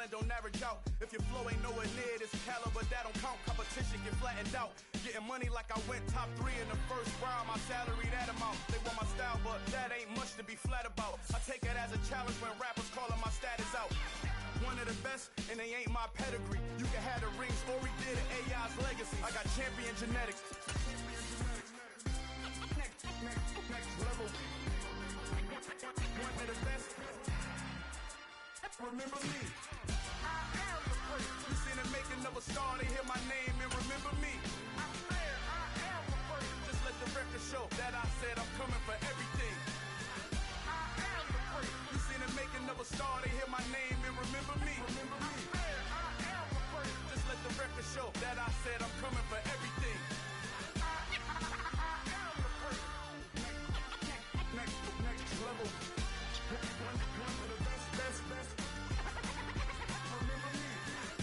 talent don't average out. If your flow ain't nowhere near this caliber, that don't count. Competition get flattened out. Getting money like I went top 3 in the first round. My salary that amount. They want my style, but that ain't much to be flat about. I take it as a challenge when rappers calling my status out. One of the best, and they ain't my pedigree. You can have the rings, or we did it, AI's legacy. I got champion genetics. Next level. One of the best. Remember me. I am the first. You seen the making of a star, they hear my name and remember me. I am the first. Just let the record show that I said I'm coming for everything. I am the first. You seen the making of a star, they hear my name and remember me. Remember me. I am the first. Just let the record show that I said I'm coming for everything. I am the first. Next level. One of the best. Remember me. I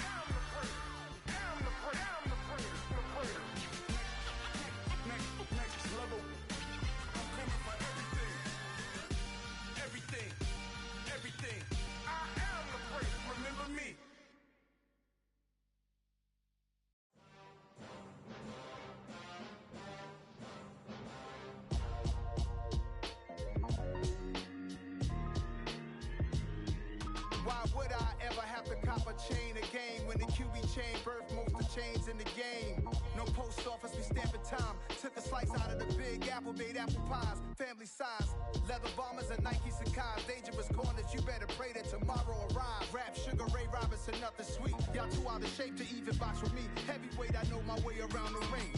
am the first. I'm the first. Next level. I'm coming for everything. I am the first. Remember me. Why would I ever have to cop a chain again when the QB chain birthed most of the chains in the game? No post office, we stamping time. Took a slice out of the big apple, made apple pies, family size. Leather bombers and Nike Sacai's. Dangerous corners, you better pray that tomorrow arrives. Rap, Sugar Ray Robinson, nothing sweet. Y'all too out of shape to even box with me. Heavyweight, I know my way around the ring.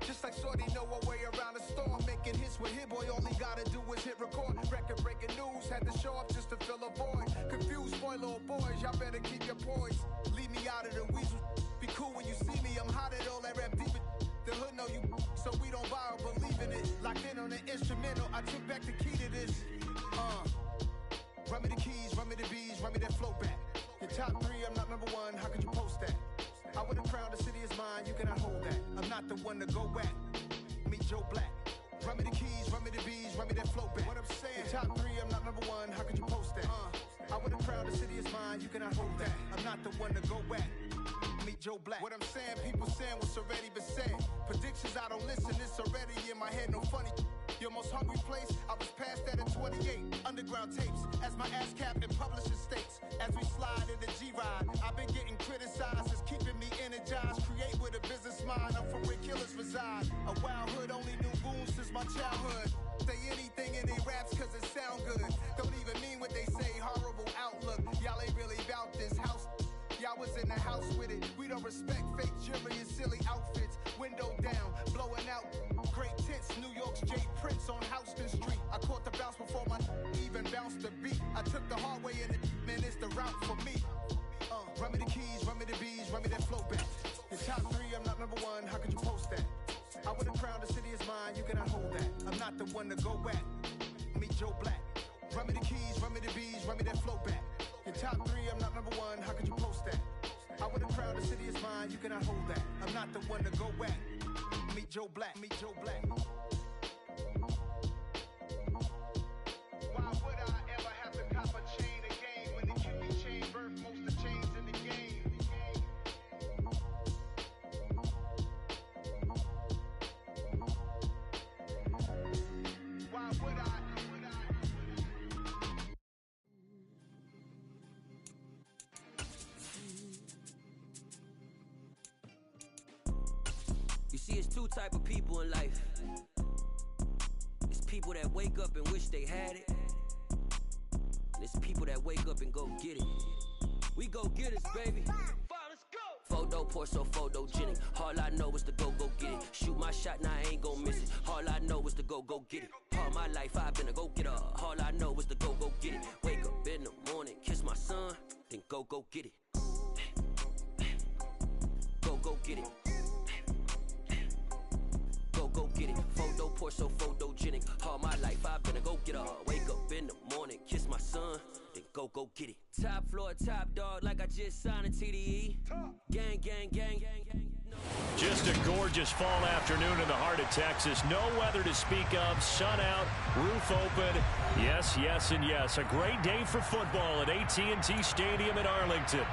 Just like Shorty know her way around the storm. Making hits with Hit Boy, all he gotta do is hit record. Record breaking news, had to show up just to fill a void. Confused boy, little boys, y'all better keep your poise. Leave me out of the weasel. Be cool when you see me, I'm hot at all that rap deep. The hood know you, so we don't borrow, believe in it. Locked in on the instrumental, I took back the key to this. Run me the keys, run me the bees, run me that flow back. Your top 3, I'm not number 1, how could you post that? I would've crowned the city is mine, you cannot hold that. I'm not the one to go at. Meet Joe Black. Run me the keys, run me the bees, run me that flow back. What I'm saying, your top 3, I'm not number 1, how could you post that? I would've crowned the city is mine, you cannot hold that. I'm not the one to go at. Meet Joe Black. What I'm saying, people saying what's already been said. Predictions, I don't listen, it's already in my head, no funny. Your most hungry place, I was past that at 28. Underground tapes, as my ass cap in publishing states. As we slide in the G-Ride, I've been getting criticized, it's keeping me energized. Create with a business mind, I'm from where killers reside. A wild hood, only knew goons since my childhood. Say anything in they raps cause it sound good. Don't even mean what they say, horrible outlook. Y'all ain't really about this house. Y'all was in the house with it. We don't respect fake jewelry and silly outfits. Window down, blowing out great tits. New York's J. Prince on Houston Street. I caught the bounce before my even bounced the beat. I took the hard way in it, man, it's the route for me. Run me the keys, run me the bees, run me that flow back. The top 3, I'm not number 1, how could you post that? I would've crowned the city is mine, you cannot hold that. I'm not the one to go at. Meet Joe Black. Run me the keys, run me the bees, run me that flow back. Your top 3, I'm not number 1, how could you post that? I would've crowned the city is mine, you cannot hold that. I'm not the one to go at. Meet Joe Black, meet Joe Black. Why would I ever have to cop a chain again when the QB chain birthed most of the chains in the game? Why would I? You see, it's 2 type of people in life. It's people that wake up and wish they had it. And it's people that wake up and go get it. We go get it, baby. Let's go. Photo poor, so photogenic. All I know is to go get it. Shoot my shot, now I ain't gon' miss it. All I know is to go get it. All my life I've been a go-getter. All I know is to go get it. Wake up in the morning, kiss my son, then go get it. Go get it. Go get it. Photo poor, so photogenic. All my life I've been a go-getter. Wake up in the morning, kiss my son, then go get it. Top floor, top dog, like I just signed a TDE. Gang. No. Just a gorgeous fall afternoon in the heart of Texas. No weather to speak of. Sun out, roof open. Yes, yes, and yes. A great day for football at AT&T Stadium in Arlington.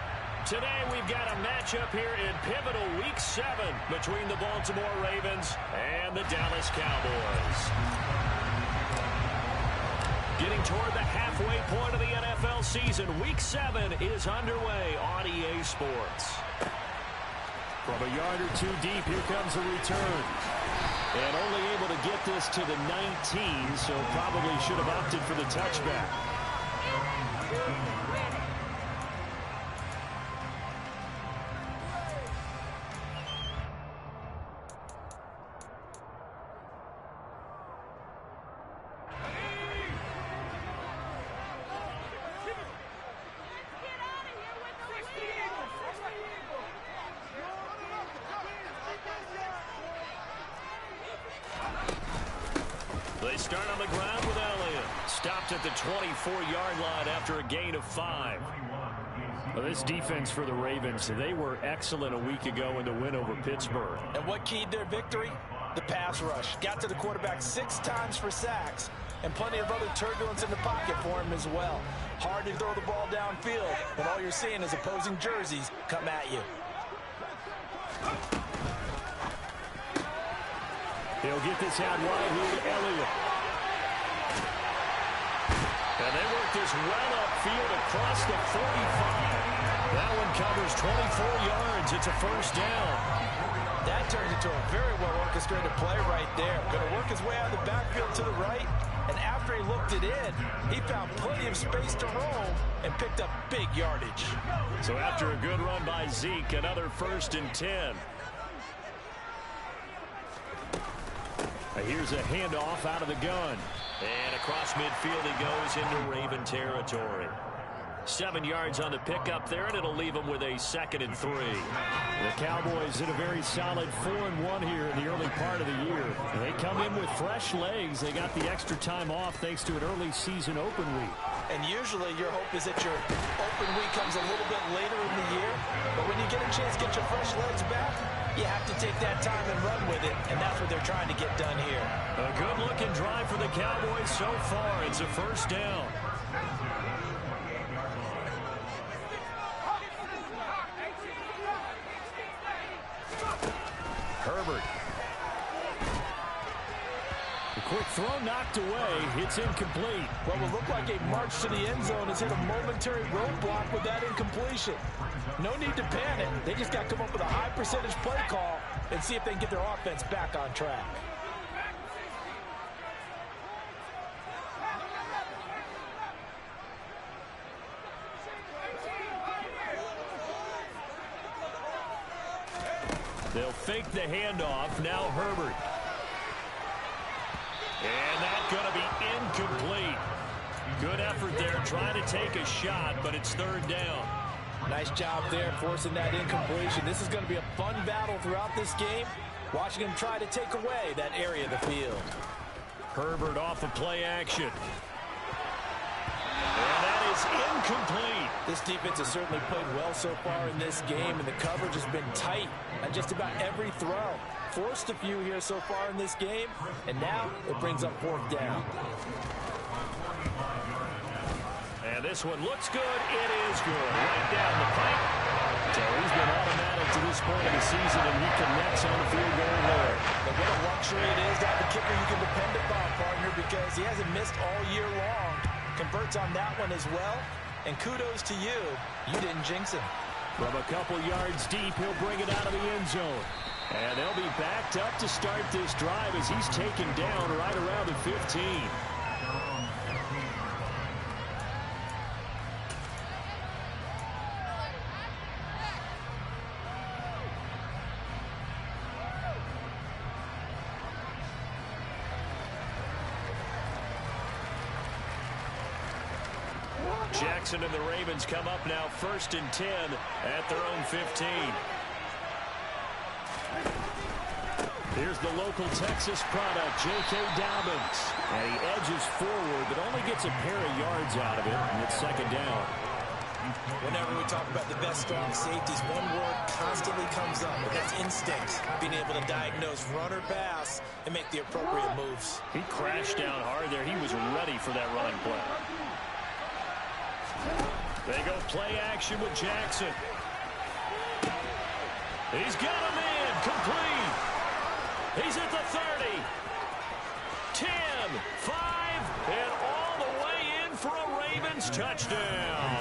Today we've got a matchup here in pivotal Week 7 between the Baltimore Ravens and the Dallas Cowboys. Getting toward the halfway point of the NFL season, Week 7 is underway on EA Sports. From a yard or two deep, here comes a return. And only able to get this to the 19, so probably should have opted for the touchback. They start on the ground with Elliott. Stopped at the 24-yard line after a gain of 5. Well, this defense for the Ravens, they were excellent a week ago in the win over Pittsburgh. And what keyed their victory? The pass rush. Got to the quarterback 6 times for sacks, and plenty of other turbulence in the pocket for him as well. Hard to throw the ball downfield when all you're seeing is opposing jerseys come at you. He'll get this out wide here to Elliott. And they work this well upfield across the 45. That one covers 24 yards. It's a first down. That turns into a very well-orchestrated play right there. Going to work his way out of the backfield to the right. And after he looked it in, he found plenty of space to roam and picked up big yardage. So after a good run by Zeke, another 1st and 10. Here's a handoff out of the gun. And across midfield he goes into Raven territory. 7 yards on the pickup there, and it'll leave him with a 2nd and 3. The Cowboys in a very solid 4-1 here in the early part of the year. They come in with fresh legs. They got the extra time off thanks to an early season open week. And usually your hope is that your open week comes a little bit later in the year. But when you get a chance to get your fresh legs back, you have to take that time and run with it. And that's what they're trying to get done here. A good-looking drive for the Cowboys so far. It's a first down. Herbert. The quick throw knocked away. It's incomplete. What will look like a march to the end zone has hit a momentary roadblock with that incompletion. No need to panic. They just got to come up with a high percentage play call and see if they can get their offense back on track. They'll fake the handoff. Now Herbert. And that's going to be incomplete. Good effort there trying to take a shot, but it's 3rd down. Nice job there forcing that incompletion. This is going to be a fun battle throughout this game. Watching him try to take away that area of the field. Herbert off of play action. And that is incomplete. This defense has certainly played well so far in this game, and the coverage has been tight on just about every throw. Forced a few here so far in this game, and now it brings up 4th down. And this one looks good. It is good. Right down the pipe. So he's been automatic to this point of the season, and he connects on the field goal there. But what a luxury it is to have a kicker you can depend upon, partner, because he hasn't missed all year long. Converts on that one as well. And kudos to you. You didn't jinx him. From a couple yards deep, he'll bring it out of the end zone. And they'll be backed up to start this drive as he's taken down right around the 15. Jackson and the Ravens come up now 1st and 10 at their own 15. Here's the local Texas product, J.K. Dobbins. And he edges forward, but only gets a pair of yards out of it, and it's 2nd down. Whenever we talk about the best strong safeties, one word constantly comes up, and that's instinct. Being able to diagnose run or pass and make the appropriate moves. He crashed down hard there. He was ready for that running play. They go play action with Jackson. He's got him in. Complete. He's at the 30. 10, 5, and all the way in for a Ravens touchdown.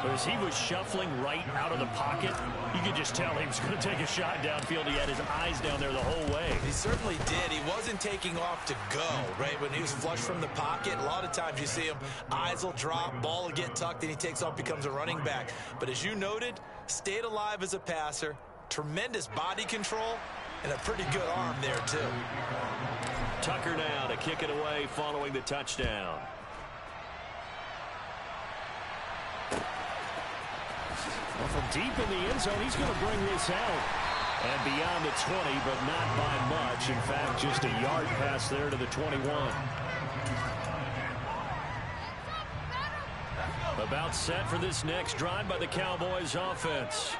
As he was shuffling right out of the pocket, you could just tell he was going to take a shot downfield. He had his eyes down there the whole way. He certainly did. He wasn't taking off to go, right? When he was flush from the pocket, a lot of times you see him, eyes will drop, ball will get tucked, and he takes off, becomes a running back. But as you noted, stayed alive as a passer, tremendous body control, and a pretty good arm there, too. Tucker now to kick it away following the touchdown. Well, from deep in the end zone, he's going to bring this out. And beyond the 20, but not by much. In fact, just a yard pass there to the 21. About set for this next drive by the Cowboys offense.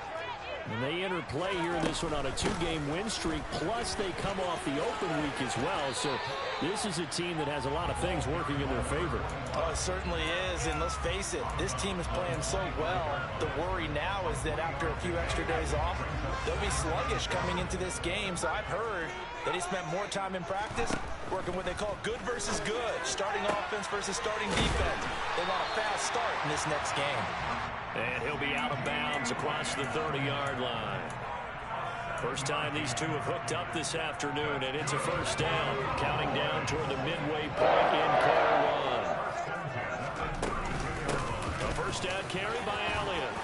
And they enter play here in this one on a 2-game win streak, plus they come off the open week as well. So this is a team that has a lot of things working in their favor. Oh, it certainly is, and let's face it, this team is playing so well. The worry now is that after a few extra days off, they'll be sluggish coming into this game. So I've heard that he spent more time in practice working what they call good versus good, starting offense versus starting defense. They want a fast start in this next game. And he'll be out of bounds across the 30-yard line. First time these two have hooked up this afternoon, and it's a first down. Counting down toward the midway point in quarter one. A first down carry by Elliott.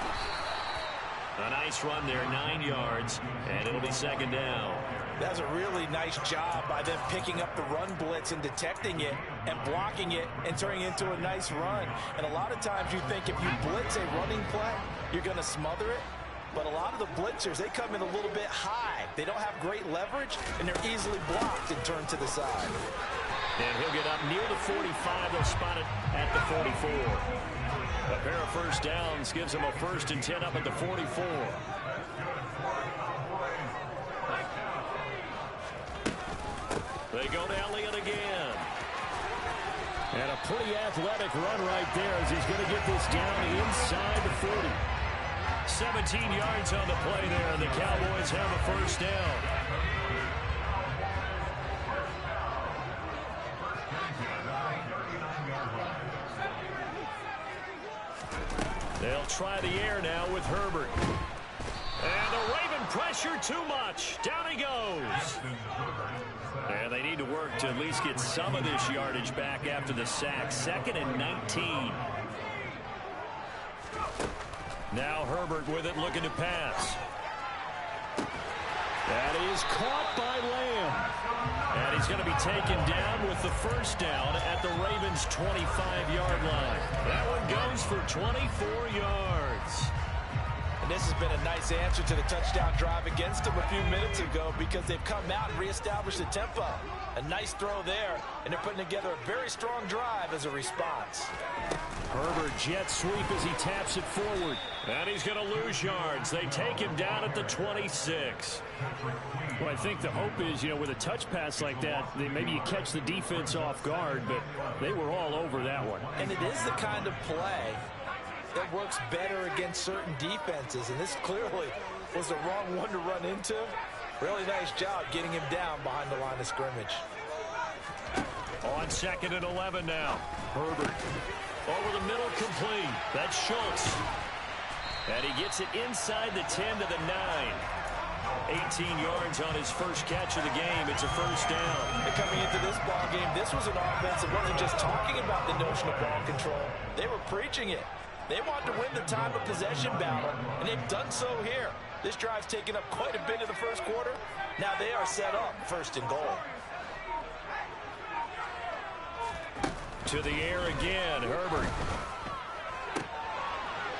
A nice run there, 9 yards, and it'll be second down. That's a really nice job by them picking up the run blitz and detecting it and blocking it and turning it into a nice run. And a lot of times you think if you blitz a running play, you're going to smother it. But a lot of the blitzers, they come in a little bit high. They don't have great leverage, and they're easily blocked and turned to the side. And he'll get up near the 45. They'll spot it at the 44. A pair of first downs gives them a 1st and 10 up at the 44. They go to Elliott again. And a pretty athletic run right there as he's going to get this down inside the 40. 17 yards on the play there, and the Cowboys have a first down. They'll try the air now with Herbert. And the Raven pressure too much. Down he goes. And they need to work to at least get some of this yardage back after the sack. 2nd and 19. Now Herbert with it, looking to pass. That is caught by Lamb. And he's going to be taken down with the first down at the Ravens' 25-yard line. That one goes for 24 yards. And this has been a nice answer to the touchdown drive against them a few minutes ago because they've come out and reestablished the tempo. A nice throw there, and they're putting together a very strong drive as a response. Herbert jet sweep as he taps it forward. And he's going to lose yards. They take him down at the 26. Well, I think the hope is, with a touch pass like that, maybe you catch the defense off guard, but they were all over that one. And it is the kind of play that works better against certain defenses, and this clearly was the wrong one to run into. Really nice job getting him down behind the line of scrimmage. On 2nd and 11 now. Herbert over the middle, complete. That's Schultz. And he gets it inside the 10 to the 9. 18 yards on his first catch of the game. It's a first down. And coming into this ball game, this was an offense that wasn't just talking about the notion of ball control. They were preaching it. They want to win the time of possession battle, and they've done so here. This drive's taken up quite a bit of the first quarter. Now they are set up 1st and goal. To the air again, Herbert.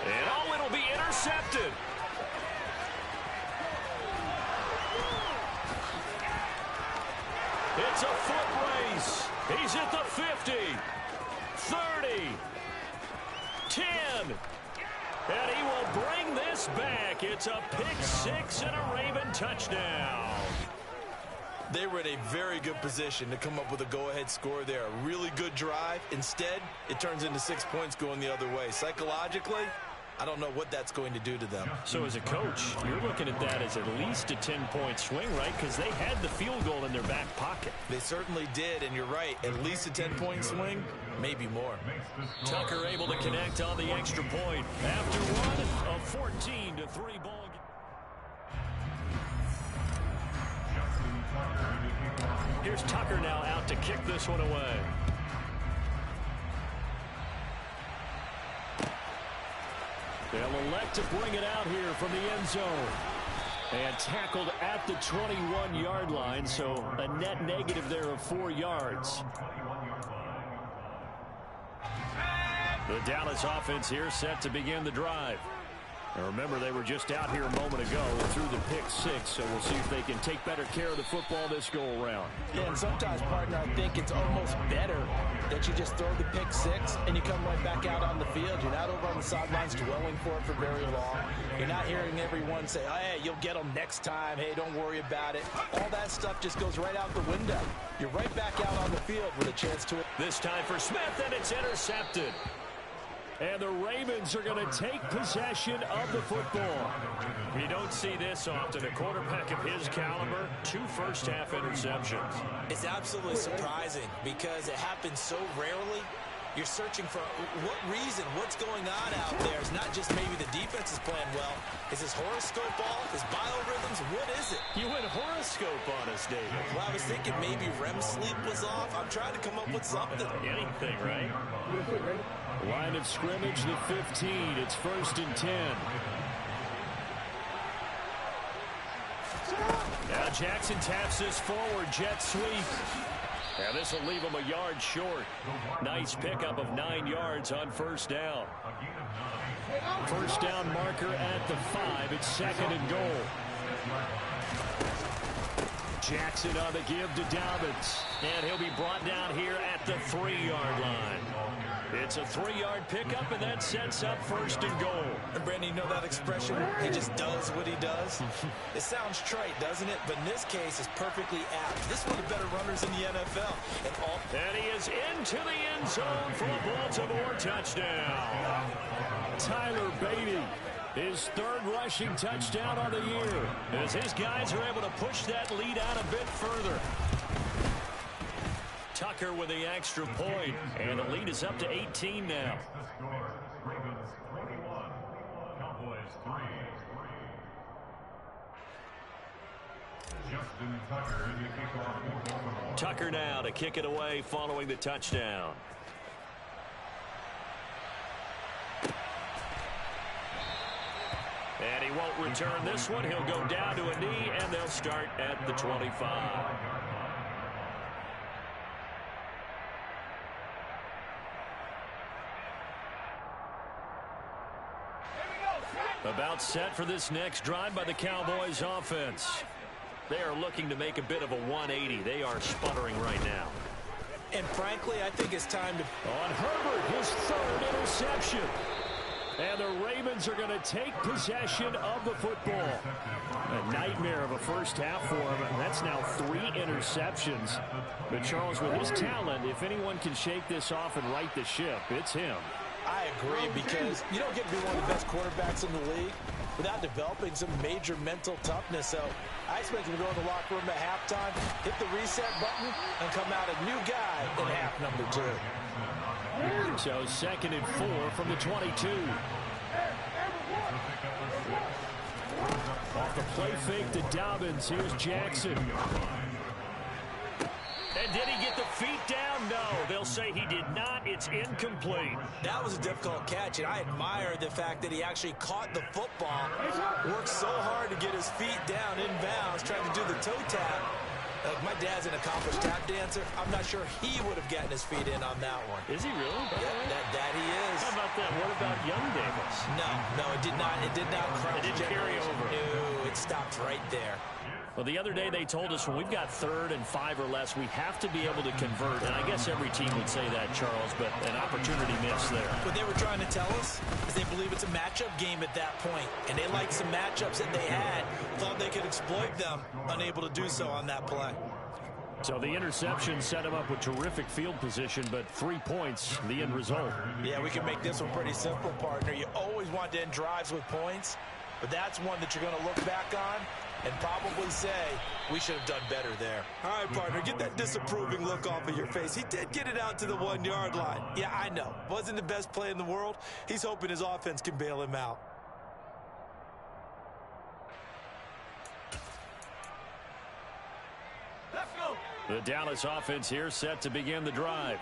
And it'll be intercepted. It's a foot race. He's at the 50, 30, 10. And he will bring this back. It's a pick six and a Raven touchdown. They were in a very good position to come up with a go-ahead score there. A really good drive. Instead, it turns into 6 points going the other way. Psychologically, I don't know what that's going to do to them. So as a coach, you're looking at that as at least a 10-point swing, right? Because they had the field goal in their back pocket. They certainly did, and you're right. At least a 10-point swing, maybe more. Tucker able to connect on the extra point. After one, a 14-3 ball game. Here's Tucker now out to kick this one away. They'll elect to bring it out here from the end zone. And tackled at the 21-yard line, so a net negative there of 4 yards. The Dallas offense here set to begin the drive. And remember, they were just out here a moment ago through the pick six, so we'll see if they can take better care of the football this go-around. Yeah, and sometimes, partner, I think it's almost better that you just throw the pick six and you come right back out on the field. You're not over on the sidelines dwelling for it for very long. You're not hearing everyone say, oh, hey, you'll get them next time. Hey, don't worry about it. All that stuff just goes right out the window. You're right back out on the field with a chance to it. This time for Smith, and it's intercepted. And the Ravens are going to take possession of the football. You don't see this often. A quarterback of his caliber, 2 first-half interceptions. It's absolutely surprising because it happens so rarely. You're searching for what reason, what's going on out there. It's not just maybe the defense is playing well. Is his horoscope off? His biorhythms? What is it? You went horoscope on us, David. Well, I was thinking maybe REM sleep was off. I'm trying to come up with something. Anything, right? Line of scrimmage, the 15. It's 1st and 10. Now Jackson taps this forward, jet sweep. And this will leave him a yard short. Nice pickup of 9 yards on first down. First down marker at the 5. It's 2nd and goal. Jackson on the give to Dobbins. And he'll be brought down here at the 3-yard line. It's a 3-yard pickup, and that sets up 1st and goal. And Brandon, you know that expression? He just does what he does. It sounds trite, doesn't it? But in this case, it's perfectly apt. This is one of the better runners in the NFL. And he is into the end zone for a Baltimore touchdown. Tyler Beatty, his 3rd rushing touchdown on the year, as his guys are able to push that lead out a bit further. Tucker with the extra point, and the lead is up to 18 now. Tucker now to kick it away following the touchdown. And he won't return this one. He'll go down to a knee, and they'll start at the 25. About set for this next drive by the Cowboys offense. They are looking to make a bit of a 180. They are sputtering right now. And frankly, I think it's time to... On Herbert, his 3rd interception. And the Ravens are going to take possession of the football. A nightmare of a first half for him, and that's now 3 interceptions. But Charles, with his talent, if anyone can shake this off and right the ship, it's him. I agree, because you don't get to be one of the best quarterbacks in the league without developing some major mental toughness. So I expect him to go in the locker room at halftime, hit the reset button, and come out a new guy in half number 2. So 2nd and 4 from the 22. Off the play fake to Dobbins. Here's Jackson. And did he get the feet down? No, they'll say he did not. It's incomplete. That was a difficult catch, and I admire the fact that he actually caught the football, worked so hard to get his feet down inbounds, trying to do the toe tap. My dad's an accomplished tap dancer. I'm not sure he would have gotten his feet in on that one. Is he really? Yeah, that he is. How about that? What about young Davis? No, it did not. It did not. It didn't carry over. No, it stopped right there. Well, the other day they told us when we've got 3rd and 5 or less, we have to be able to convert. And I guess every team would say that, Charles, but an opportunity missed there. What they were trying to tell us is they believe it's a matchup game at that point. And they liked some matchups that they had, thought they could exploit them, unable to do so on that play. So the interception set him up with terrific field position, but 3 points, the end result. Yeah, we can make this one pretty simple, partner. You always want to end drives with points, but that's one that you're going to look back on and probably say, we should have done better there. All right, partner, get that disapproving look off of your face. He did get it out to the 1-yard line. Yeah, I know. Wasn't the best play in the world. He's hoping his offense can bail him out. Let's go. The Dallas offense here set to begin the drive.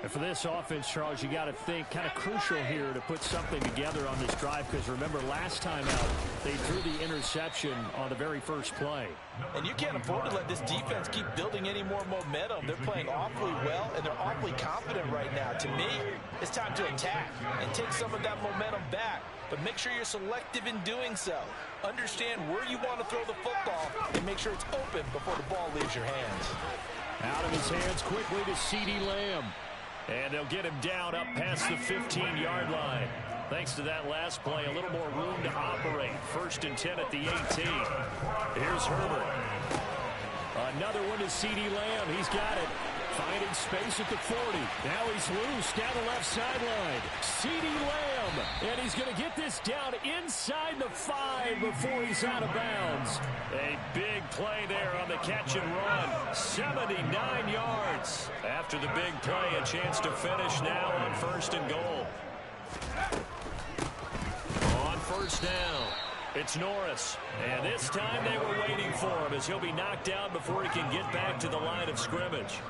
And for this offense, Charles, you got to think kind of crucial here to put something together on this drive, because remember last time out they threw the interception on the very first play. And you can't afford to let this defense keep building any more momentum. They're playing awfully well, and they're awfully confident right now. To me, it's time to attack and take some of that momentum back, but make sure you're selective in doing so. Understand where you want to throw the football and make sure it's open before the ball leaves your hands. Out of his hands quickly to CeeDee Lamb. And they'll get him down up past the 15-yard line. Thanks to that last play, a little more room to operate. 1st and 10 at the 18. Here's Herbert. Another one to CeeDee Lamb. He's got it. Finding space at the 40. Now he's loose down the left sideline. CeeDee Lamb. And he's going to get this down inside the 5 before he's out of bounds. A big play there on the catch and run. 79 yards. After the big play, a chance to finish now on 1st and goal. On 1st down, it's Norris. And this time they were waiting for him, as he'll be knocked down before he can get back to the line of scrimmage.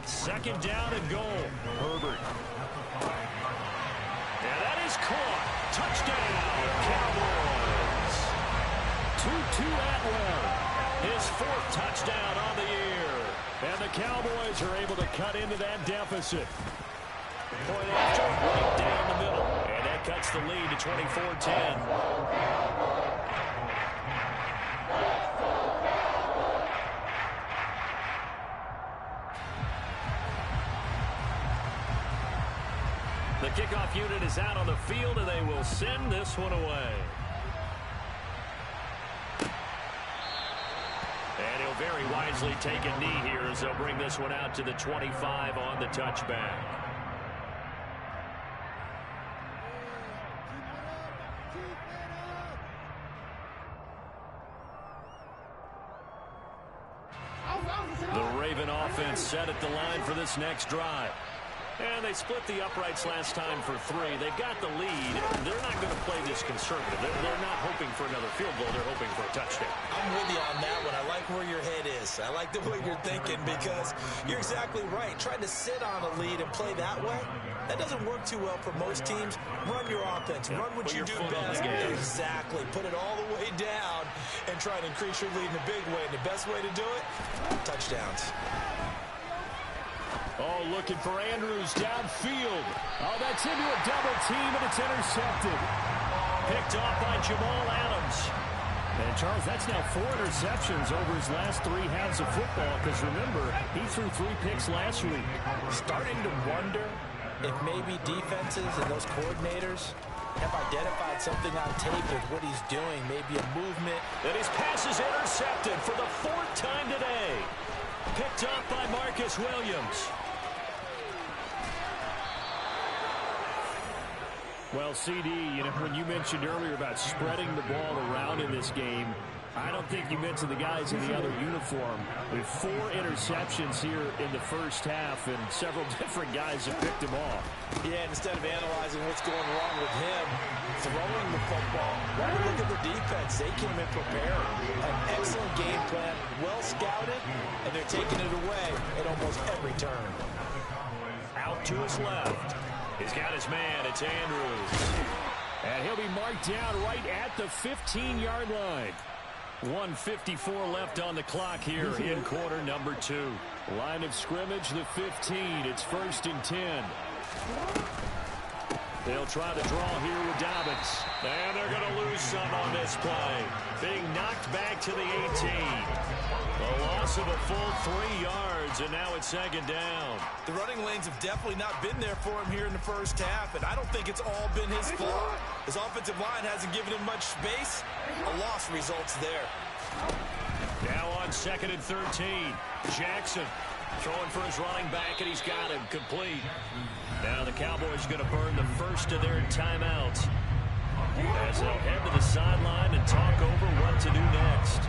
2nd down and goal. Herbert. And that is caught. Touchdown, Cowboys. Tutu Atwell. His 4th touchdown on the year. And the Cowboys are able to cut into that deficit. Point after, right down the middle. And that cuts the lead to 24-10. The kickoff unit is out on the field, and they will send this one away. And he'll very wisely take a knee here as they'll bring this one out to the 25 on the touchback. The Raven offense set at the line for this next drive. And they split the uprights last time for 3. They've got the lead. They're not going to play this conservative. They're not hoping for another field goal. They're hoping for a touchdown. I'm with you on that one. I like where your head is. I like the way you're thinking, because you're exactly right. Trying to sit on a lead and play that way, that doesn't work too well for most teams. Run your offense. Run what you do best. Exactly. Put it all the way down and try to increase your lead in a big way. And the best way to do it, touchdowns. Oh, looking for Andrews downfield. Oh, that's into a double team, and it's intercepted. Picked off by Jamal Adams. And, Charles, that's now 4 interceptions over his last 3 halves of football, because, remember, he threw 3 picks last week. Starting to wonder if maybe defenses and those coordinators have identified something on tape with what he's doing, maybe a movement. And his pass is intercepted for the 4th time today. Picked off by Marcus Williams. Well, CD, you know, when you mentioned earlier about spreading the ball around in this game, I don't think you mentioned the guys in the other uniform. With 4 interceptions here in the first half, and several different guys have picked him off. Yeah, and instead of analyzing what's going wrong with him, throwing the football, why look at the defense? They came in prepared. An excellent game plan, well scouted, and they're taking it away at almost every turn. Out to his left. He's got his man. It's Andrews. And he'll be marked down right at the 15-yard line. 1:54 left on the clock here in quarter number 2. Line of scrimmage, the 15. It's 1st and 10. They'll try the draw here with Dobbins. And they're going to lose some on this play. Being knocked back to the 18. A loss of a full 3 yards, and now it's second down. The running lanes have definitely not been there for him here in the first half, and I don't think it's all been his fault. His offensive line hasn't given him much space. A loss results there. Now on 2nd and 13. Jackson throwing for his running back, and he's got him complete. Now the Cowboys going to burn the first of their timeouts as they'll head to the sideline and talk over what to do next.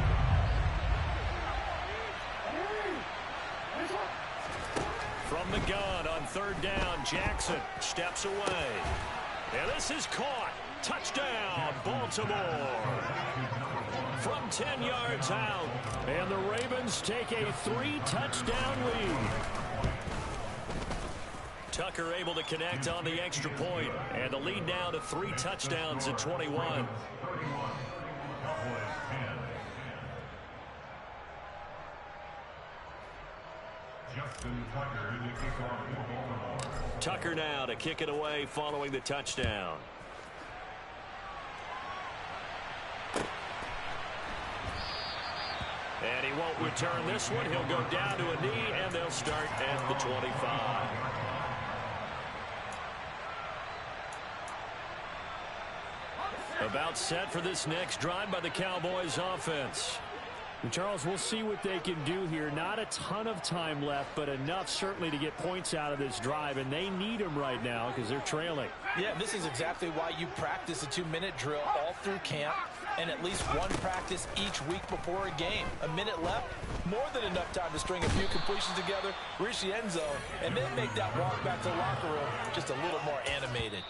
From the gun on 3rd down, Jackson steps away. And this is caught. Touchdown, Baltimore. From 10 yards out. And the Ravens take a 3-touchdown lead. Tucker able to connect on the extra point. And the lead now to 3 touchdowns at 21. Tucker now to kick it away following the touchdown. And he won't return this one. He'll go down to a knee, and they'll start at the 25. About set for this next drive by the Cowboys offense. And Charles, we'll see what they can do here. Not a ton of time left, but enough certainly to get points out of this drive, and they need them right now because they're trailing. Yeah, this is exactly why you practice a 2-minute drill all through camp and at least one practice each week before a game. A minute left, more than enough time to string a few completions together, reach the end zone, and then make that walk back to the locker room just a little more animated.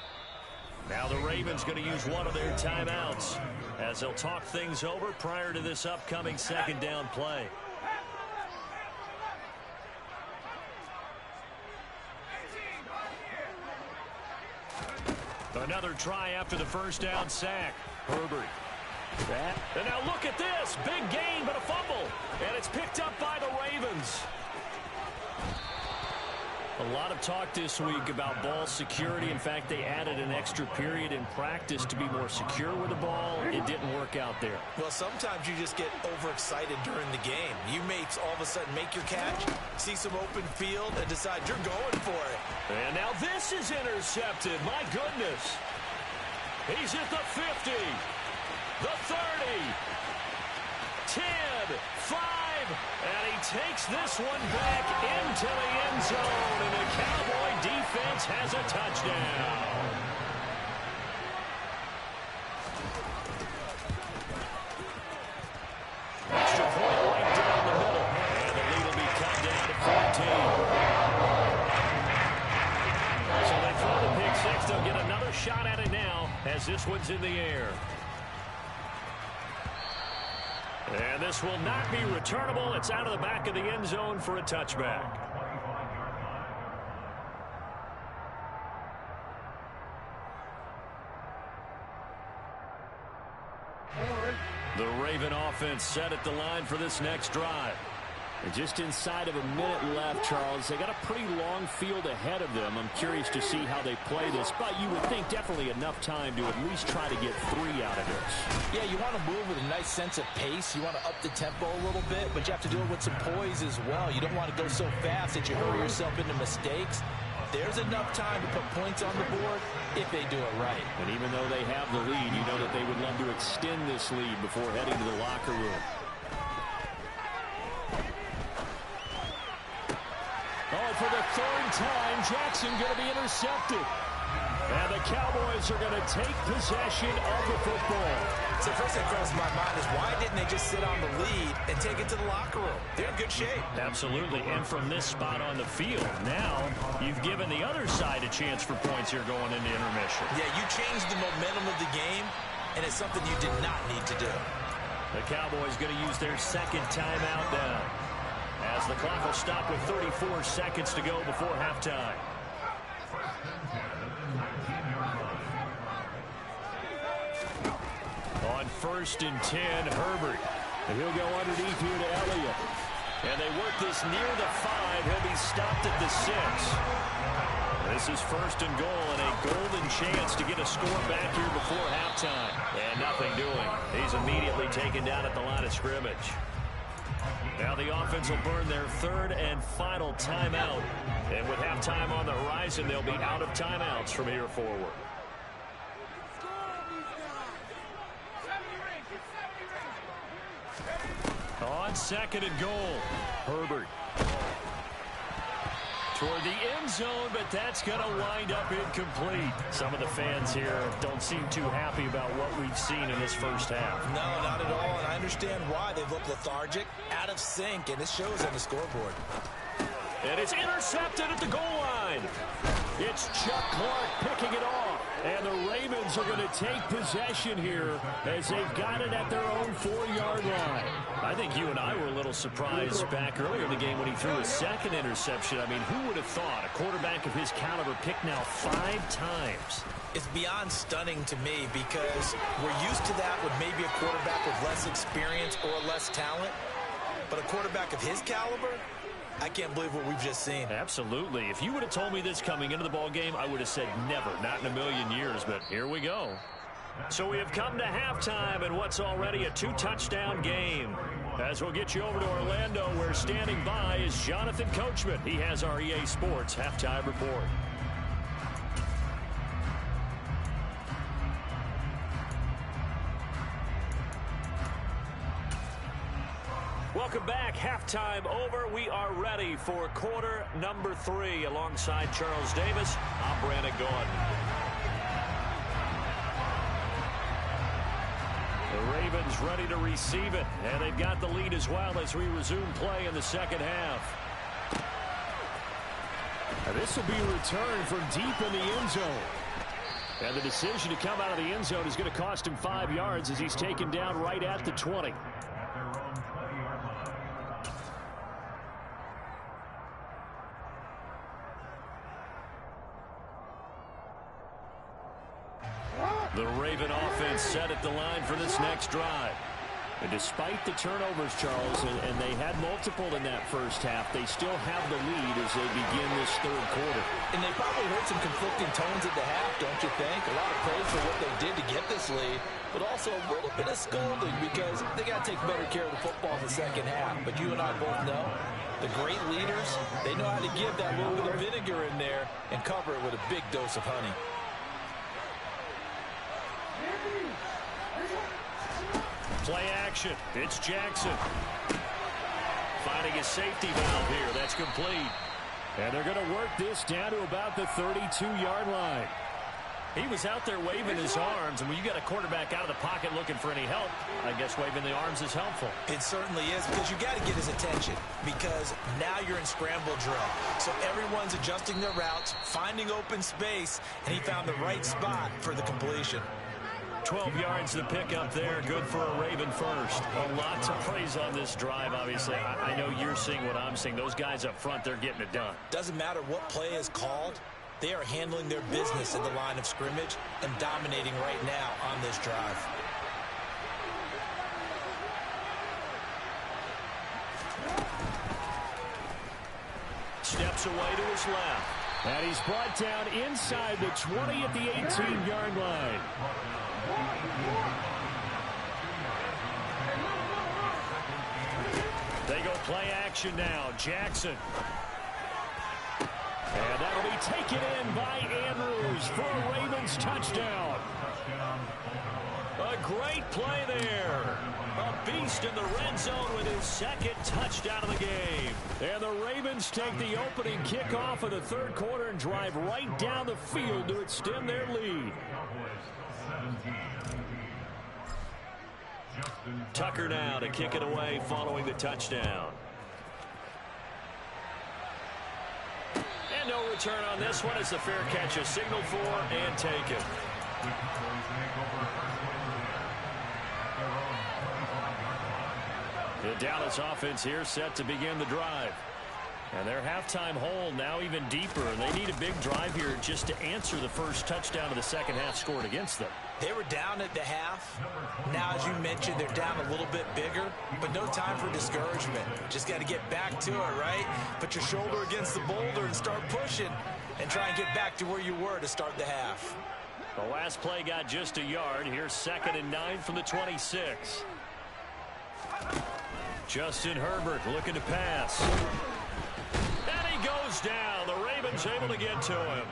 Now the Ravens going to use one of their timeouts as they'll talk things over prior to this upcoming 2nd down play. Another try after the first down sack. Herbert. And now look at this. Big gain, but a fumble. And it's picked up by the Ravens. A lot of talk this week about ball security. In fact, they added an extra period in practice to be more secure with the ball. It didn't work out there. Well, sometimes you just get overexcited during the game. You may all of a sudden make your catch, see some open field, and decide you're going for it. And now this is intercepted. My goodness. He's at the 50, the 30, 10, 5, and he takes this one back into the end zone, and the Cowboy defense has a touchdown. Extra point right down the middle, and the lead will be cut down to 14. So they throw the pick six. They'll get another shot at it now as this one's in the air. And this will not be returnable. It's out of the back of the end zone for a touchback. The Raven offense set at the line for this next drive. And just inside of a minute left, Charles. They got a pretty long field ahead of them. I'm curious to see how they play this, but you would think definitely enough time to at least try to get 3 out of this. Yeah, you want to move with a nice sense of pace. You want to up the tempo a little bit, but you have to do it with some poise as well. You don't want to go so fast that you hurry yourself into mistakes. There's enough time to put points on the board if they do it right. And even though they have the lead, you know that they would love to extend this lead before heading to the locker room. Oh, for the 3rd time, Jackson going to be intercepted. And the Cowboys are going to take possession of the football. So first thing across my mind is why didn't they just sit on the lead and take it to the locker room? They're in good shape. Absolutely, and from this spot on the field, now you've given the other side a chance for points here going into intermission. Yeah, you changed the momentum of the game, and it's something you did not need to do. The Cowboys going to use their 2nd timeout now, as the clock will stop with 34 seconds to go before halftime. On 1st and 10, Herbert. And he'll go underneath here to Elliott. And they work this near the 5. He'll be stopped at the 6. This is first and goal and a golden chance to get a score back here before halftime. And nothing doing. He's immediately taken down at the line of scrimmage. Now the offense will burn their third and final timeout. And with halftime on the horizon, they'll be out of timeouts from here forward. On second and goal, Herbert. Toward the end zone, but that's going to wind up incomplete. Some of the fans here don't seem too happy about what we've seen in this first half. No, not at all, and I understand why. They've looked lethargic, out of sync, and it shows on the scoreboard. And it's intercepted at the goal line. It's Chuck Clark picking it off. And the Ravens are going to take possession here as they've got it at their own 4-yard line. I think you and I were a little surprised back earlier in the game when he threw his second interception. I mean, who would have thought a quarterback of his caliber picked now 5 times? It's beyond stunning to me because we're used to that with maybe a quarterback with less experience or less talent. But a quarterback of his caliber, I can't believe what we've just seen. Absolutely. If you would have told me this coming into the ball game, I would have said never, not in a million years, but here we go. So we have come to halftime and what's already a 2-touchdown game. As we'll get you over to Orlando, where standing by is Jonathan Coachman. He has our EA Sports halftime report. Welcome back. Halftime over. We are ready for quarter number 3. Alongside Charles Davis, I'm Brandon Gaudin. The Ravens ready to receive it, and they've got the lead as well as we resume play in the second half. Now this will be a return from deep in the end zone. And the decision to come out of the end zone is going to cost him 5 yards as he's taken down right at the 20. The Raven offense set at the line for this next drive. And despite the turnovers, Charles, and they had multiple in that first half, they still have the lead as they begin this third quarter. And they probably heard some conflicting tones at the half, don't you think? A lot of praise for what they did to get this lead, but also a little bit of scolding because they got to take better care of the football in the second half. But you and I both know the great leaders, they know how to give that little bit of vinegar in there and cover it with a big dose of honey. Play action. It's Jackson. Finding a safety valve here. That's complete. And they're going to work this down to about the 32-yard line. He was out there waving his arms, and when you got a quarterback out of the pocket looking for any help, I guess waving the arms is helpful. It certainly is, because you got to get his attention, because now you're in scramble drill. So everyone's adjusting their routes, finding open space, and he found the right spot for the completion. 12 yards to pick up there. Good for a Raven first. A lot to praise on this drive, obviously. I know you're seeing what I'm seeing. Those guys up front, they're getting it done. Doesn't matter what play is called. They are handling their business at the line of scrimmage and dominating right now on this drive. Steps away to his left. And he's brought down inside the 20 at the 18-yard line. They go play action now. Jackson. And that'll be taken in by Andrews for a Ravens touchdown. A great play there. A beast in the red zone with his second touchdown of the game. And the Ravens take the opening kickoff of the third quarter and drive right down the field to extend their lead. Tucker now to kick it away following the touchdown. And no return on this one. It's a fair catch, a signal for and taken. The Dallas offense here set to begin the drive. And their halftime hole now even deeper. They need a big drive here just to answer the first touchdown of the second half scored against them. They were down at the half. Now, as you mentioned, they're down a little bit bigger, but no time for discouragement. Just got to get back to it, right? Put your shoulder against the boulder and start pushing. and try and get back to where you were to start the half. The last play got just a yard. Here's 2nd and 9 from the 26. Justin Herbert looking to pass. And he goes down. The Ravens able to get to him.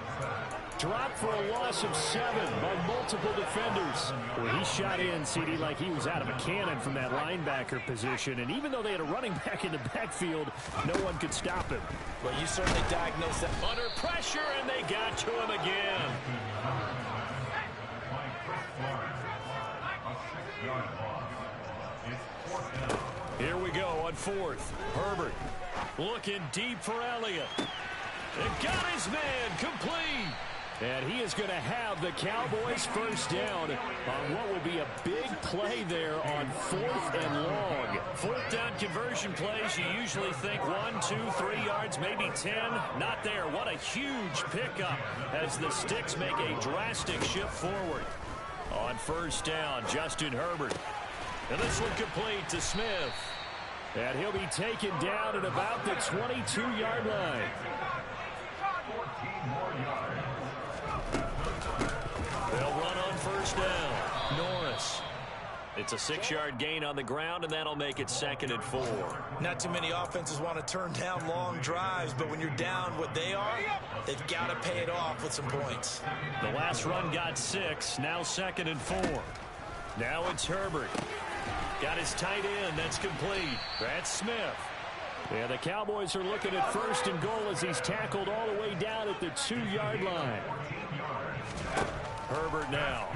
Dropped for a loss of 7 by multiple defenders. Well, he shot in, CD, like he was out of a cannon from that linebacker position. And even though they had a running back in the backfield, no one could stop him. Well, you certainly diagnosed that. Under pressure, and they got to him again. Here we go on 4th. Herbert looking deep for Elliott. And got his man complete. And he is going to have the Cowboys first down on what will be a big play there on 4th and long. 4th down conversion plays, you usually think 1, 2, 3 yards, maybe 10. Not there. What a huge pickup as the Sticks make a drastic shift forward. On 1st down, Justin Herbert. And this one complete to Smith. And he'll be taken down at about the 22-yard line. They'll run on 1st down. Norris. It's a 6-yard gain on the ground, and that'll make it 2nd and 4. Not too many offenses want to turn down long drives, but when you're down what they are, they've got to pay it off with some points. The last run got 6, now 2nd and 4. Now it's Herbert. Got his tight end, that's complete. That's Smith. Yeah, the Cowboys are looking at 1st and goal as he's tackled all the way down at the 2-yard line. Herbert now.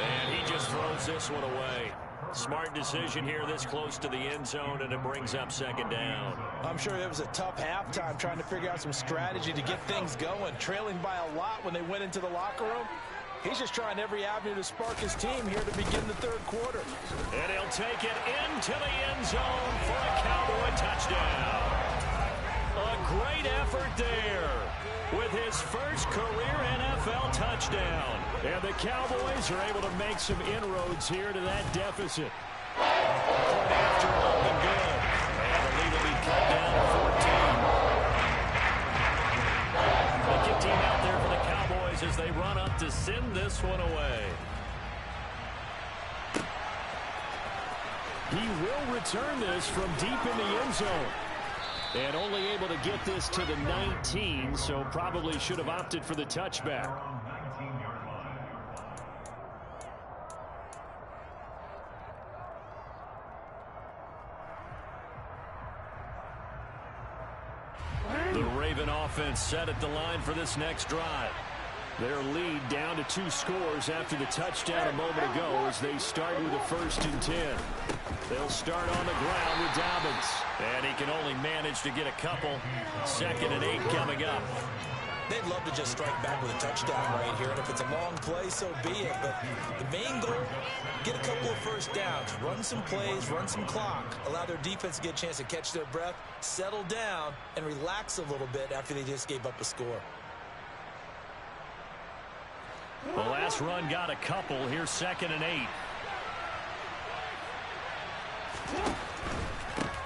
And he just throws this one away. Smart decision here this close to the end zone, and it brings up 2nd down. I'm sure it was a tough halftime trying to figure out some strategy to get things going. Trailing by a lot when they went into the locker room. He's just trying every avenue to spark his team here to begin the 3rd quarter. And he'll take it into the end zone for a Cowboy touchdown. A great effort there with his first career NFL touchdown. And the Cowboys are able to make some inroads here to that deficit. Point after up and good. And the lead will be cut down to 14. The kick team out there for the Cowboys as they run up to send this one away. He will return this from deep in the end zone. And only able to get this to the 19, so probably should have opted for the touchback. The Raven offense set at the line for this next drive. Their lead down to 2 scores after the touchdown a moment ago as they start with a 1st and 10. They'll start on the ground with Dobbins. And he can only manage to get a couple. 2nd and 8 coming up. They'd love to just strike back with a touchdown right here, and if it's a long play, so be it. But the main goal, get a couple of 1st downs, run some plays, run some clock, allow their defense to get a chance to catch their breath, settle down, and relax a little bit after they just gave up a score. The last run got a couple. Here's 2nd and 8.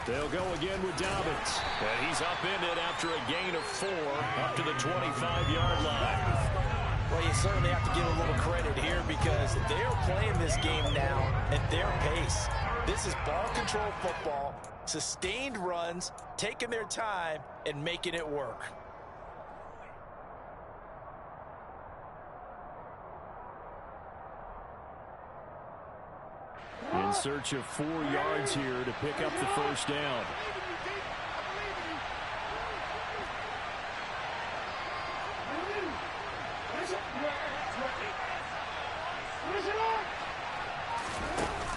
They'll go again with Dobbins. And he's upended after a gain of 4 up to the 25-yard line. Well, you certainly have to give a little credit here because they're playing this game now at their pace. This is ball control football, sustained runs, taking their time, and making it work. In search of 4 yards here to pick up the 1st down.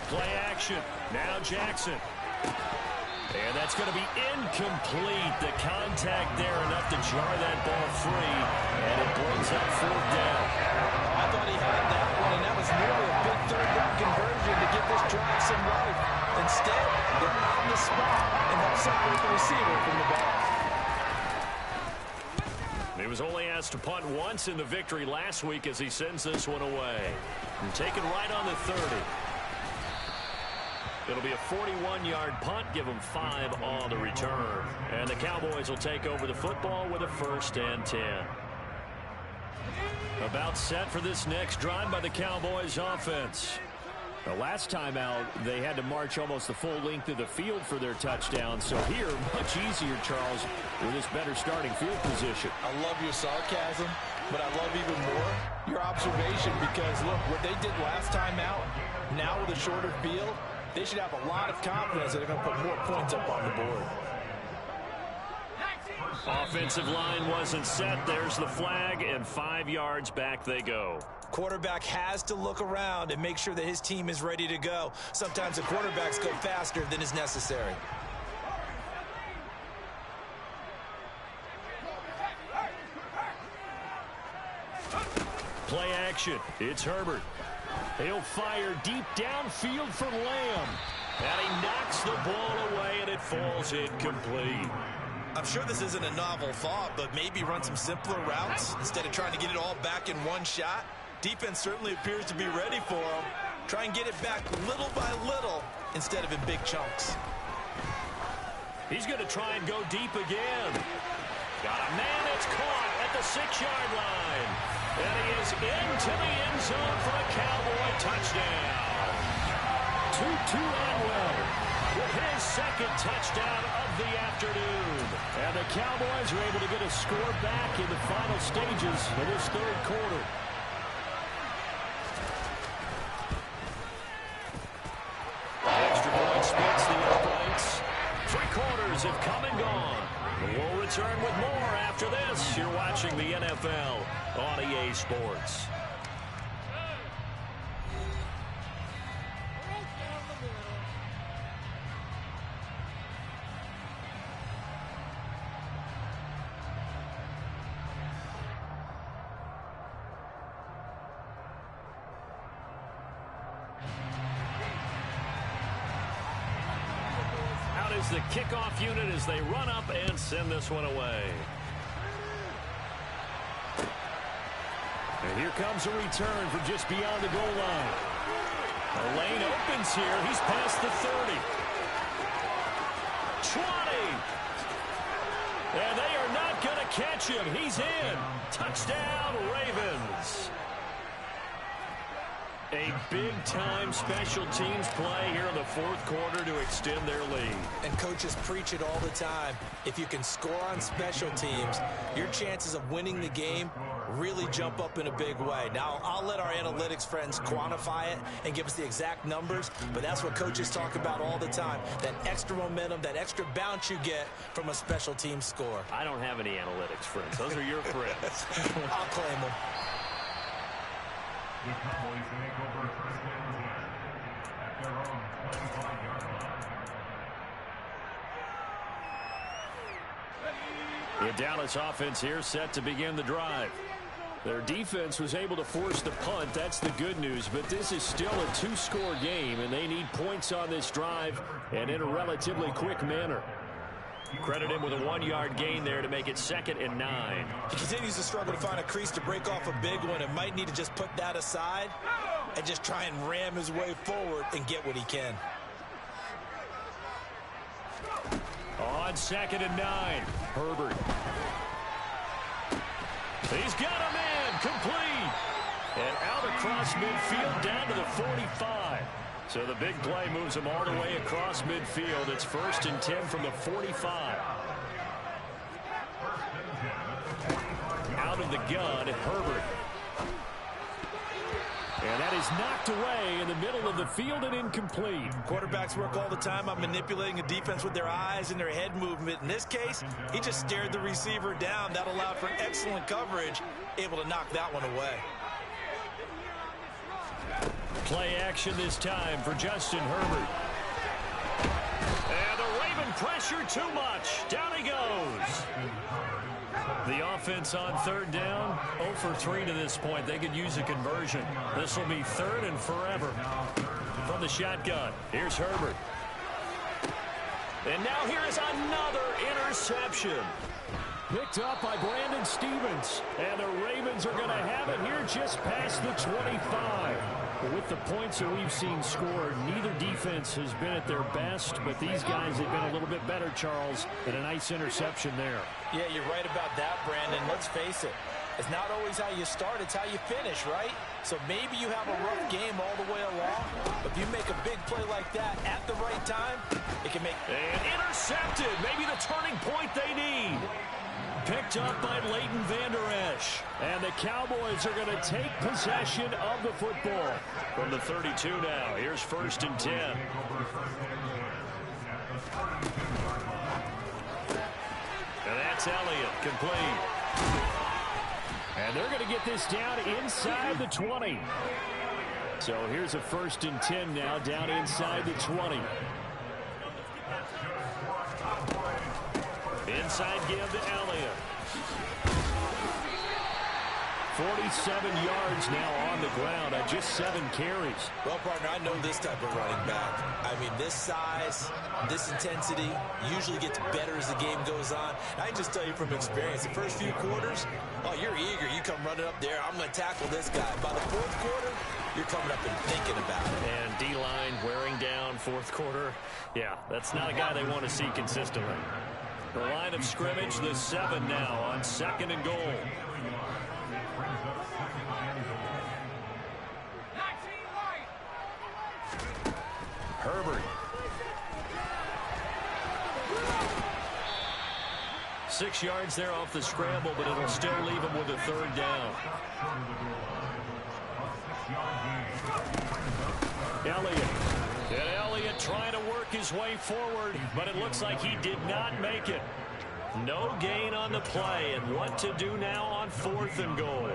Play action. Now Jackson. And that's going to be incomplete. The contact there enough to jar that ball free. And it brings up 4th down. I thought he had that one, and that was nearly a big 3rd down conversion to give this drive some life. Instead, they're not in the spot and help separate the receiver from the ball. He was only asked to punt once in the victory last week as he sends this one away. And taken right on the 30. It'll be a 41-yard punt. Give them 5 on the return. And the Cowboys will take over the football with a 1st and 10. About set for this next drive by the Cowboys offense. The last time out, they had to march almost the full length of the field for their touchdown. So here, much easier, Charles, with this better starting field position. I love your sarcasm, but I love even more your observation because, look, what they did last time out, now with a shorter field, they should have a lot of confidence that they're going to put more points up on the board. Offensive line wasn't set. There's the flag, and 5 yards back they go. Quarterback has to look around and make sure that his team is ready to go. Sometimes the quarterbacks go faster than is necessary. Play action. It's Herbert. He'll fire deep downfield for Lamb. And he knocks the ball away, and it falls incomplete. I'm sure this isn't a novel thought, but maybe run some simpler routes instead of trying to get it all back in one shot. Defense certainly appears to be ready for him. Try and get it back little by little instead of in big chunks. He's going to try and go deep again. Got a man that's caught at the 6-yard line. And he is into the end zone for a Cowboy touchdown. Tutu Atwell with his 2nd touchdown of the afternoon. And the Cowboys are able to get a score back in the final stages of this 3rd quarter. Extra point splits the uprights. 3 quarters have come and gone. We'll return with more after this. You're watching the NFL on EA Sports. Is the kickoff unit as they run up and send this one away. And here comes a return from just beyond the goal line. The lane opens here. He's past the 30. 20. And they are not going to catch him. He's in. Touchdown, Ravens. A big-time special teams play here in the 4th quarter to extend their lead. And coaches preach it all the time. If you can score on special teams, your chances of winning the game really jump up in a big way. Now, I'll let our analytics friends quantify it and give us the exact numbers, but that's what coaches talk about all the time, that extra momentum, that extra bounce you get from a special team score. I don't have any analytics friends. Those are your friends. I'll claim them. The Cowboys take over 1st and 10 at their own 25-yard line. The Dallas offense here set to begin the drive. Their defense was able to force the punt. That's the good news, but this is still a 2-score game, and they need points on this drive and in a relatively quick manner. Credit him with a 1-yard gain there to make it 2nd and 9. He continues to struggle to find a crease to break off a big one and might need to just put that aside and just try and ram his way forward and get what he can. On 2nd and 9, Herbert. He's got a man complete. And out across midfield down to the 45. So the big play moves him all the way across midfield. It's 1st and 10 from the 45. Out of the gun, Herbert. And that is knocked away in the middle of the field and incomplete. Quarterbacks work all the time on manipulating a defense with their eyes and their head movement. In this case, he just stared the receiver down. That allowed for excellent coverage, able to knock that one away. Play action this time for Justin Herbert. And the Raven pressure too much. Down he goes. The offense on 3rd down, 0 for 3 to this point. They could use a conversion. This will be 3rd and forever. From the shotgun, here's Herbert. And now here is another interception. Picked up by Brandon Stevens. And the Ravens are going to have it here just past the 25. Well, with the points that we've seen scored, neither defense has been at their best, but these guys have been a little bit better, Charles, and a nice interception there. Yeah, you're right about that, Brandon. Let's face it. It's not always how you start, it's how you finish, right? So maybe you have a rough game all the way along, but if you make a big play like that at the right time, it can make... And intercepted! Maybe the turning point they need. Picked up by Leighton Vander Esch. And the Cowboys are going to take possession of the football. From the 32 now, here's 1st and 10. And that's Elliott, complete. And they're going to get this down inside the 20. So here's a 1st and 10 now, down inside the 20. Inside give to Elliott. 47 yards now on the ground on just 7 carries. Well, partner, I know this type of running back. I mean, this size, this intensity usually gets better as the game goes on. I can just tell you from experience, the first few quarters, oh, you're eager. You come running up there, I'm going to tackle this guy. By the 4th quarter, you're coming up and thinking about it. And D-line wearing down 4th quarter. Yeah, that's not a guy they want to see consistently. The line of scrimmage, the 7 now on 2nd and goal. Herbert. 6 yards there off the scramble, but it'll still leave him with a 3rd down. Elliott. And Elliott trying to work his way forward, but it looks like he did not make it. No gain on the play, and what to do now on 4th and goal.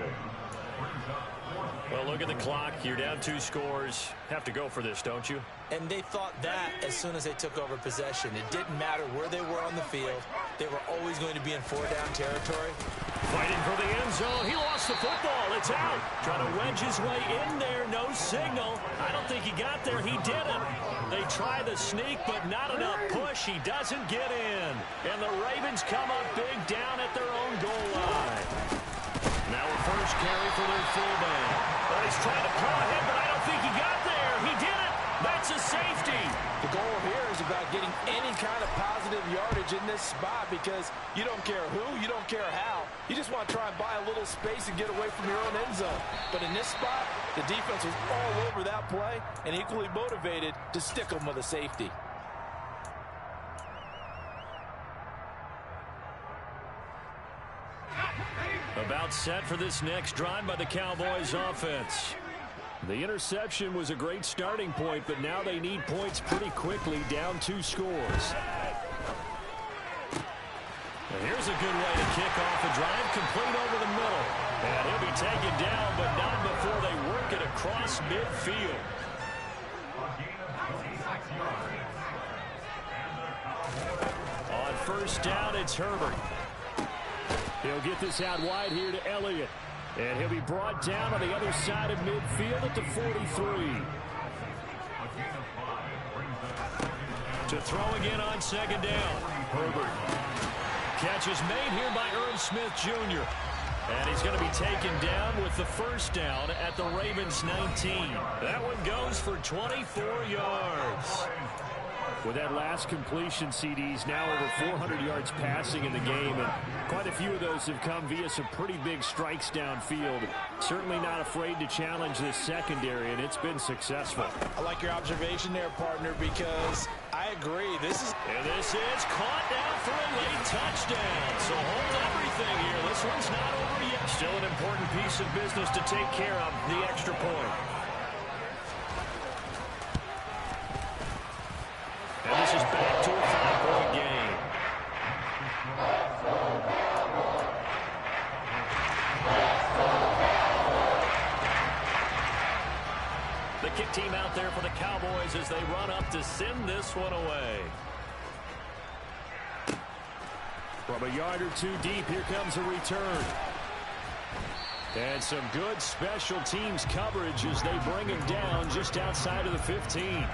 Well, look at the clock. You're down 2 scores. Have to go for this, don't you? And they thought that as soon as they took over possession. It didn't matter where they were on the field. They were always going to be in 4-down territory. Fighting for the end zone. He lost the football. It's out. Trying to wedge his way in there. No signal. I don't think he got there. He didn't. They try the sneak, but not enough push. He doesn't get in. And the Ravens come up big down at their own goal line. Now a first carry for their fullback. Well, he's trying to pull ahead, but I don't think he got there. He did it. That's a safety. The goal here is about getting any kind of positive yardage in this spot because you don't care who, you don't care how. You just want to try and buy a little space and get away from your own end zone. But in this spot, the defense was all over that play and equally motivated to stick them with a safety. About set for this next drive by the Cowboys offense. The interception was a great starting point, but now they need points pretty quickly, down 2 scores. And here's a good way to kick off a drive, complete over the middle. And he'll be taken down, but not before they work it across midfield. On 1st down, it's Herbert. He'll get this out wide here to Elliott. And he'll be brought down on the other side of midfield at the 43. To throw again on 2nd down. Herbert. Catch is made here by Irv Smith Jr. And he's going to be taken down with the 1st down at the Ravens 19. That one goes for 24 yards. With that last completion, CD's now over 400 yards passing in the game, and quite a few of those have come via some pretty big strikes downfield. Certainly not afraid to challenge this secondary, and it's been successful. I like your observation there, partner, because I agree. This is caught down for a late touchdown. So hold everything here. This one's not over yet. Still an important piece of business to take care of, the extra point. And this is back to a 5-point game. The kick team out there for the Cowboys as they run up to send this one away. From a yard or 2 deep, here comes a return. And some good special teams coverage as they bring him down just outside of the 15.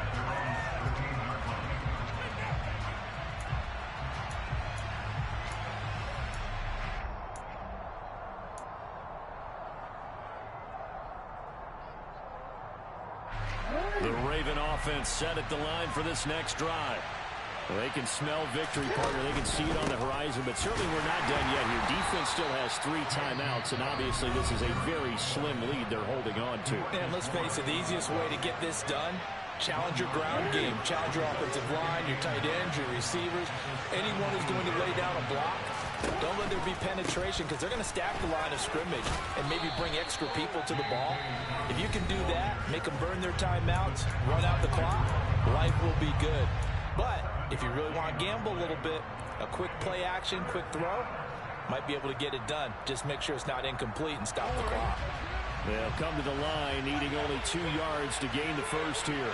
Raven offense set at the line for this next drive. Well, they can smell victory, partner. They can see it on the horizon, but certainly we're not done yet here. Defense still has 3 timeouts, and obviously this is a very slim lead they're holding on to. And let's face it, the easiest way to get this done, challenge your ground game. Challenge your offensive line, your tight ends, your receivers. Anyone who's going to lay down a block, don't let there be penetration, because they're going to stack the line of scrimmage and maybe bring extra people to the ball. If you can do that, make them burn their timeouts, run out the clock, life will be good. But if you really want to gamble a little bit, a quick play action, quick throw, might be able to get it done. Just make sure it's not incomplete and stop the clock. They'll come to the line, needing only 2 yards to gain the first here.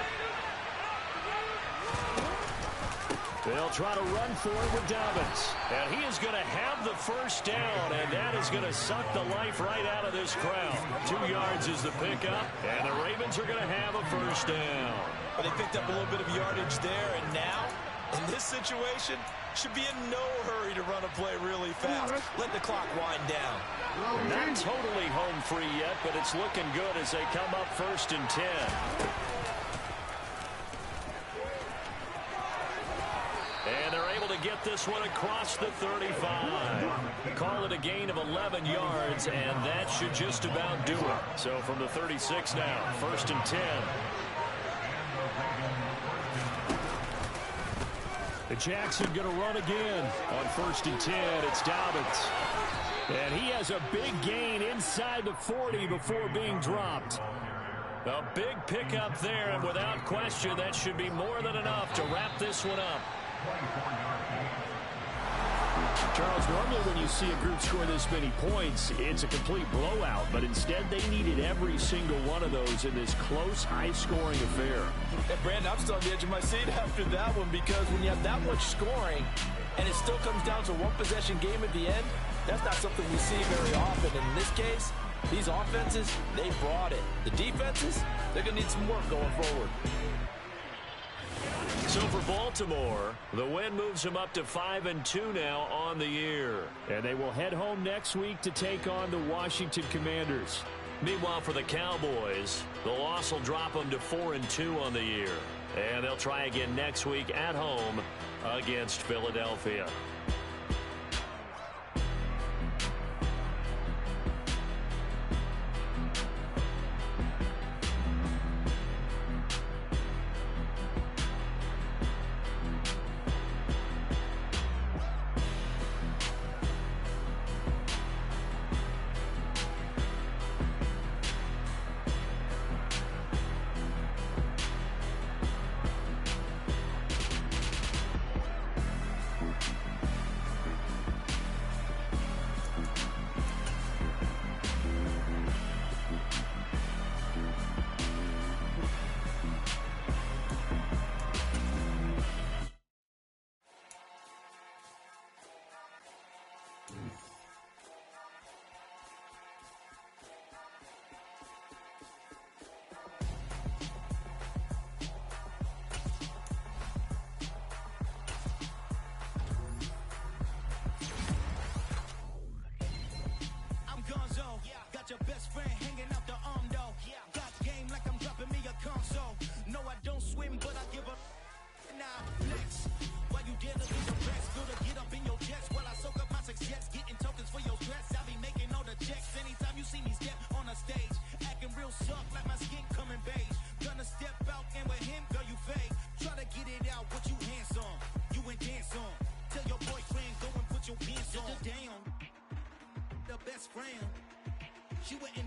They'll try to run for it with Dobbins. And he is going to have the first down, and that is going to suck the life right out of this crowd. 2 yards is the pickup, and the Ravens are going to have a first down. But they picked up a little bit of yardage there, and now, in this situation, should be in no hurry to run a play really fast. Let the clock wind down. Not totally home free yet, but it's looking good as they come up 1st and 10. And they're able to get this one across the 35. Call it a gain of 11 yards, and that should just about do it. So from the 36 now, 1st and 10. Jackson going to run again. On 1st and 10, it's Dobbins. And he has a big gain inside the 40 before being dropped. A big pickup there, and without question, that should be more than enough to wrap this one up. Charles, normally when you see a group score this many points, it's a complete blowout. But instead, they needed every single one of those in this close, high-scoring affair. And Brandon, I'm still on the edge of my seat after that one, because when you have that much scoring and it still comes down to one possession game at the end, that's not something we see very often. And in this case, these offenses, they brought it. The defenses, they're going to need some work going forward. So for Baltimore, the win moves them up to 5-2 now on the year. And they will head home next week to take on the Washington Commanders. Meanwhile, for the Cowboys, the loss will drop them to 4-2 on the year. And they'll try again next week at home against Philadelphia. Your best friend hanging out the arm though. Got game like I'm dropping me a console. No, I don't swim, but I give up. Now, flex. While you deal with the rest, good to get up in your chest while I soak up my success. Getting tokens for your stress. I be making all the checks anytime you see me step on a stage. Acting real soft like my skin coming beige. Gonna step out and with him, girl, you fake. Try to get it out, what you hands on. You ain't dance on. Tell your boyfriend, go and put your pants on. Down. The best friend. She went in